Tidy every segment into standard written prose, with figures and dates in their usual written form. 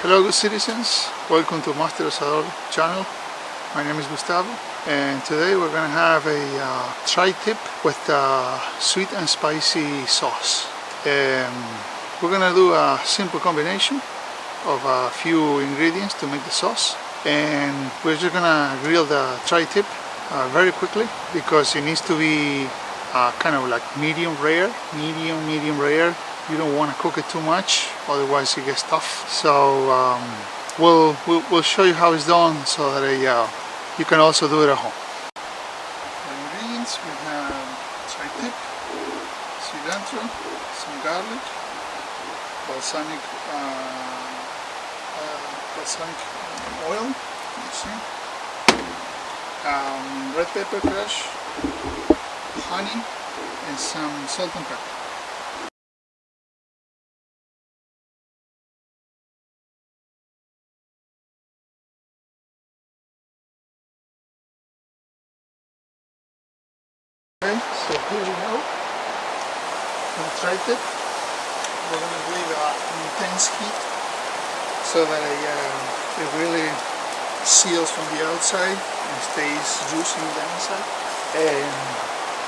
Hello good citizens, welcome to Master Asador channel. My name is Gustavo and today we're going to have a tri-tip with sweet and spicy sauce. We're going to do a simple combination of a few ingredients to make the sauce, and we're just going to grill the tri-tip very quickly because it needs to be kind of like medium rare. You don't want to cook it too much, otherwise it gets tough. So we'll show you how it's done so that you can also do it at home. The ingredients: we have tri-tip, cilantro, some garlic, balsamic oil, you see, red pepper crush, honey, and some salt and pepper. Okay, so here we go. We'll try it. We're going to leave an intense heat so that it really seals from the outside and stays juicy on the inside. And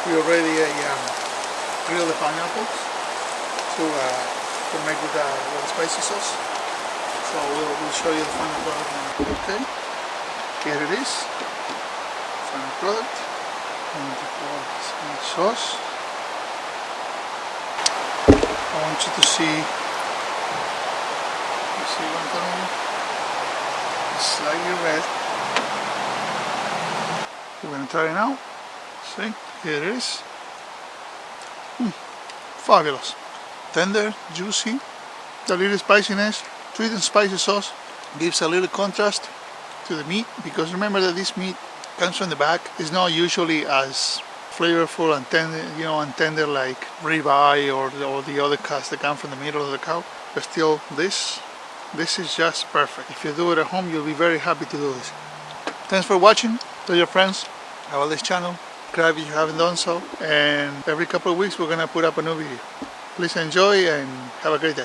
we already grilled the pineapples to make with the spicy sauce. So we'll show you the final product now. Okay, here it is. Final product. Some sauce. I want you to see. You see what I'm telling you? It's slightly red. We're going to try it now. See, here it is. Fabulous. Tender, juicy. The little spiciness, sweet and spicy sauce gives a little contrast to the meat, because remember that this meat comes from the back. It's not usually as flavorful and tender, like ribeye or the other cuts that come from the middle of the cow. But still, this is just perfect. If you do it at home, you'll be very happy to do this. Thanks for watching. Tell your friends about this channel. Subscribe if you haven't done so. And every couple of weeks we're gonna put up a new video. Please enjoy and have a great day.